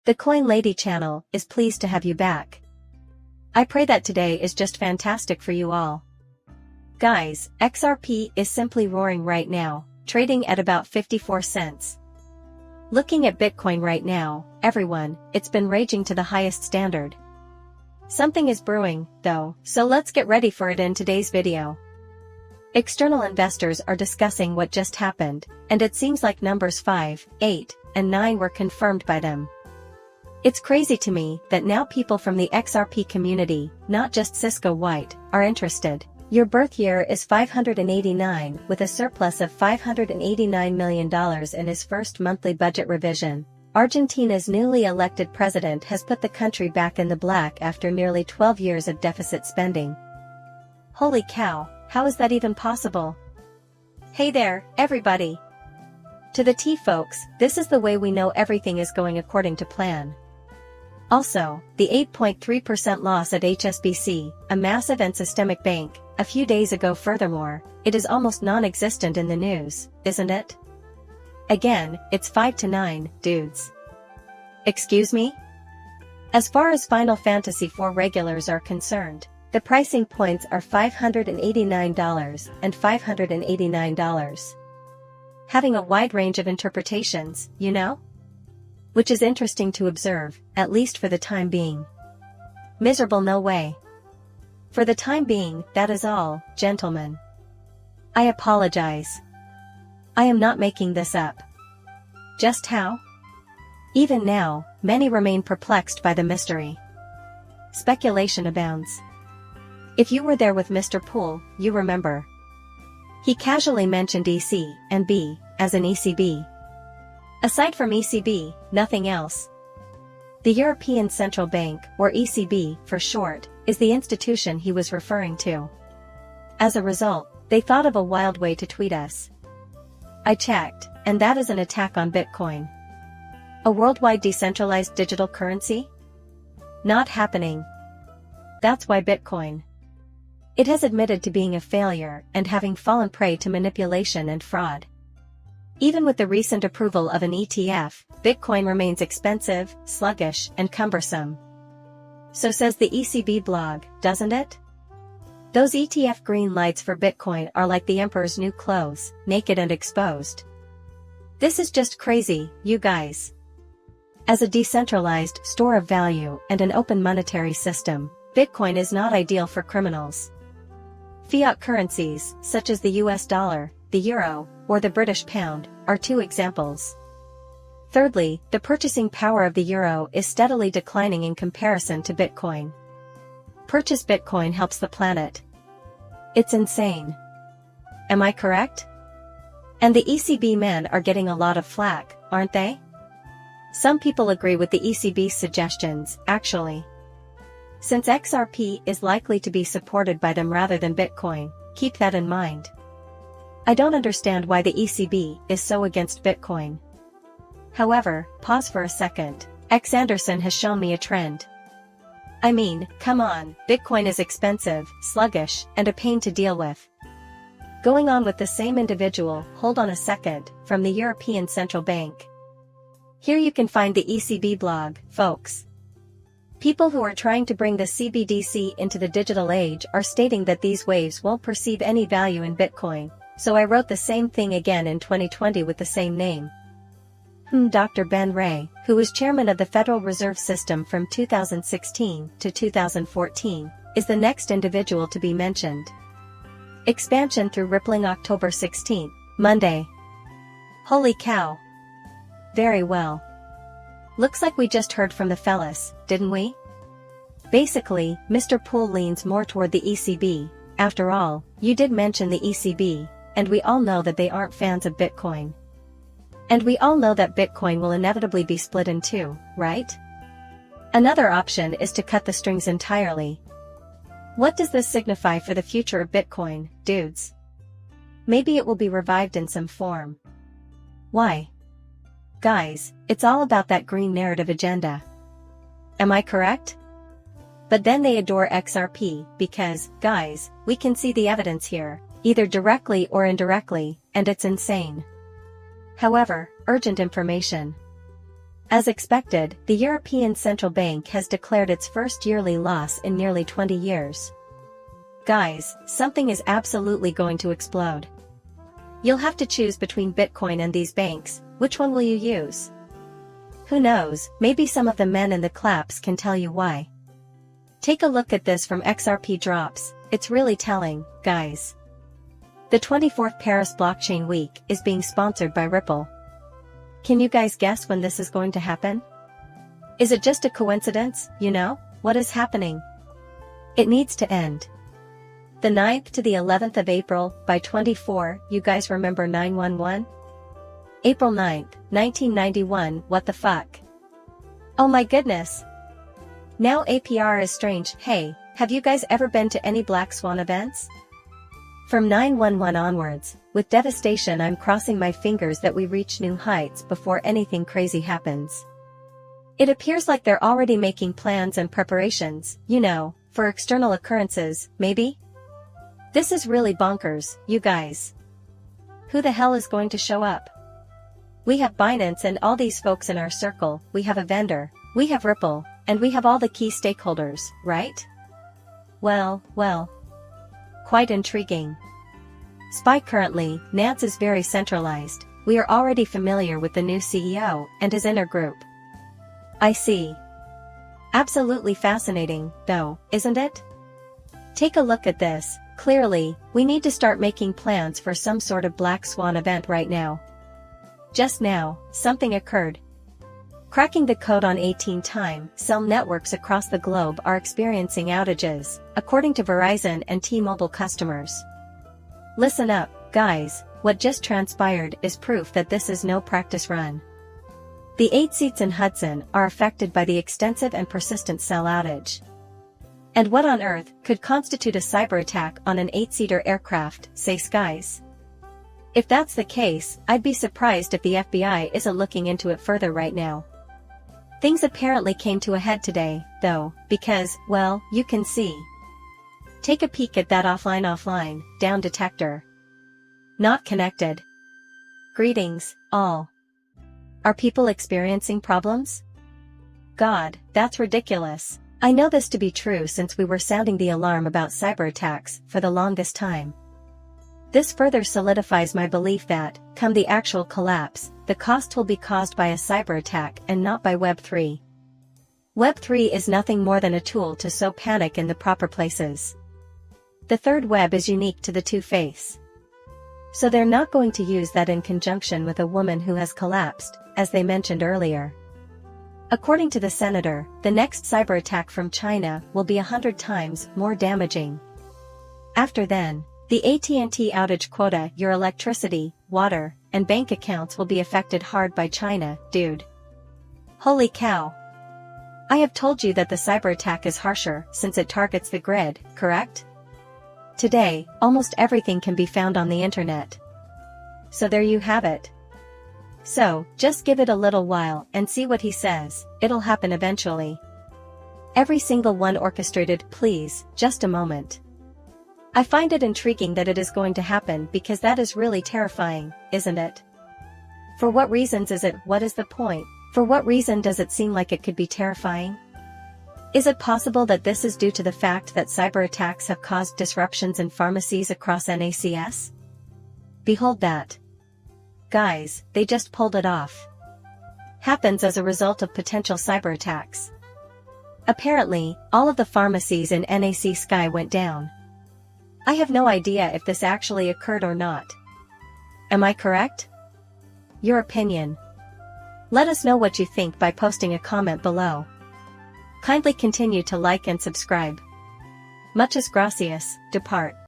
The Coin Lady channel is pleased to have you back. I pray that today is just fantastic for you all. Guys, XRP is simply roaring right now, trading at about 54 cents. Looking at Bitcoin right now, everyone, it's been raging to the highest standard. Something is brewing, though, so let's get ready for it in today's video. External investors are discussing what just happened, and it seems like numbers 5, 8, and 9 were confirmed by them. It's crazy to me that now people from the XRP community, not just Cisco White, are interested. Your birth year is 589 with a surplus of $589 million in his first monthly budget revision. Argentina's newly elected president has put the country back in the black after nearly 12 years of deficit spending. Holy cow, how is that even possible? Hey there, everybody! To the T folks, this is the way we know everything is going according to plan. Also, the 8.3% loss at HSBC, a massive and systemic bank, a few days ago. Furthermore, it is almost non-existent in the news, isn't it? Again, it's 5 to 9, dudes. Excuse me? As far as Final Fantasy IV regulars are concerned, the pricing points are $589 and $589. Having a wide range of interpretations, you know? Which is interesting to observe, at least for the time being. Miserable no way. For the time being, that is all, gentlemen. I apologize. I am not making this up. Just how? Even now, many remain perplexed by the mystery. Speculation abounds. If you were there with Mr. Poole, you remember. He casually mentioned EC and B, as in ECB. Aside from ECB, nothing else. The European Central Bank, or ECB for short, is the institution he was referring to. As a result, they thought of a wild way to tweet us. I checked, and that is an attack on Bitcoin. A worldwide decentralized digital currency? Not happening. That's why Bitcoin. It has admitted to being a failure and having fallen prey to manipulation and fraud. Even with the recent approval of an ETF, Bitcoin remains expensive, sluggish, and cumbersome. So says the ECB blog, doesn't it? Those ETF green lights for Bitcoin are like the emperor's new clothes, naked and exposed. This is just crazy, you guys. As a decentralized store of value and an open monetary system, Bitcoin is not ideal for criminals. Fiat currencies, such as the US dollar, the euro, or the British pound, are two examples. Thirdly, the purchasing power of the euro is steadily declining in comparison to Bitcoin. Purchase Bitcoin helps the planet. It's insane. Am I correct? And the ECB men are getting a lot of flack, aren't they? Some people agree with the ECB's suggestions, actually. Since XRP is likely to be supported by them rather than Bitcoin, keep that in mind. I don't understand why the ECB is so against Bitcoin. However, pause for a second. X Anderson has shown me a trend. I mean, come on, Bitcoin is expensive, sluggish, and a pain to deal with. Going on with the same individual, hold on a second, from the European Central Bank. Here you can find the ECB blog, folks. People who are trying to bring the CBDC into the digital age are stating that these waves won't perceive any value in Bitcoin, so I wrote the same thing again in 2020 with the same name. Dr. Ben Ray, who was chairman of the Federal Reserve System from 2016 to 2014, is the next individual to be mentioned. Expansion through rippling October 16, Monday. Holy cow. Very well. Looks like we just heard from the fellas, didn't we? Basically, Mr. Poole leans more toward the ECB. After all, you did mention the ECB, and we all know that they aren't fans of Bitcoin. And we all know that Bitcoin will inevitably be split in two, right? Another option is to cut the strings entirely. What does this signify for the future of Bitcoin, dudes? Maybe it will be revived in some form. Why? Guys, it's all about that green narrative agenda. Am I correct? But then they adore XRP because, guys, we can see the evidence here, either directly or indirectly, and it's insane. However, urgent information. As expected, the European Central Bank has declared its first yearly loss in nearly 20 years. Guys, something is absolutely going to explode. You'll have to choose between Bitcoin and these banks. Which one will you use? Who knows, maybe some of the men in the claps can tell you why. Take a look at this from XRP Drops, it's really telling, guys. The 24th Paris Blockchain Week is being sponsored by Ripple. Can you guys guess when this is going to happen? Is it just a coincidence, what is happening? It needs to end. The 9th to the 11th of April, by 24, you guys remember 911? April 9th, 1991, what the fuck? Oh my goodness! Now APR is strange. Hey, have you guys ever been to any Black Swan events? From 911 onwards, with devastation I'm crossing my fingers that we reach new heights before anything crazy happens. It appears like they're already making plans and preparations, for external occurrences, maybe? This is really bonkers, you guys. Who the hell is going to show up? We have Binance and all these folks in our circle, we have a vendor, we have Ripple, and we have all the key stakeholders, right? Well. Quite intriguing. SPY currently, Nance is very centralized, we are already familiar with the new CEO and his inner group. I see. Absolutely fascinating, though, isn't it? Take a look at this. Clearly, we need to start making plans for some sort of Black Swan event right now. Just now, something occurred. Cracking the code on 18-time, cell networks across the globe are experiencing outages, according to Verizon and T-Mobile customers. Listen up, guys, what just transpired is proof that this is no practice run. The 8 seats in Hudson are affected by the extensive and persistent cell outage. And what on earth could constitute a cyber attack on an 8-seater aircraft, say skies? If that's the case, I'd be surprised if the FBI isn't looking into it further right now. Things apparently came to a head today, though, because, well, you can see. Take a peek at that offline, down detector. Not connected. Greetings, all. Are people experiencing problems? God, that's ridiculous. I know this to be true since we were sounding the alarm about cyber attacks for the longest time. This further solidifies my belief that, come the actual collapse, the cost will be caused by a cyber attack and not by Web3. Web3 is nothing more than a tool to sow panic in the proper places. The third web is unique to the two-face. So they're not going to use that in conjunction with a woman who has collapsed, as they mentioned earlier. According to the senator, the next cyber attack from China will be 100 times more damaging. After then, the AT&T outage quota, your electricity, water, and bank accounts will be affected hard by China, dude. Holy cow. I have told you that the cyber attack is harsher since it targets the grid, correct? Today, almost everything can be found on the internet. So there you have it. So, just give it a little while and see what he says, it'll happen eventually. Every single one orchestrated, please, just a moment. I find it intriguing that it is going to happen because that is really terrifying, isn't it? For what reasons is it? What is the point? For what reason does it seem like it could be terrifying? Is it possible that this is due to the fact that cyber attacks have caused disruptions in pharmacies across NACS? Behold that. Guys, they just pulled it off. Happens as a result of potential cyber attacks. Apparently, all of the pharmacies in NAC Sky went down. I have no idea if this actually occurred or not. Am I correct? Your opinion. Let us know what you think by posting a comment below. Kindly continue to like and subscribe. Muchas gracias, depart.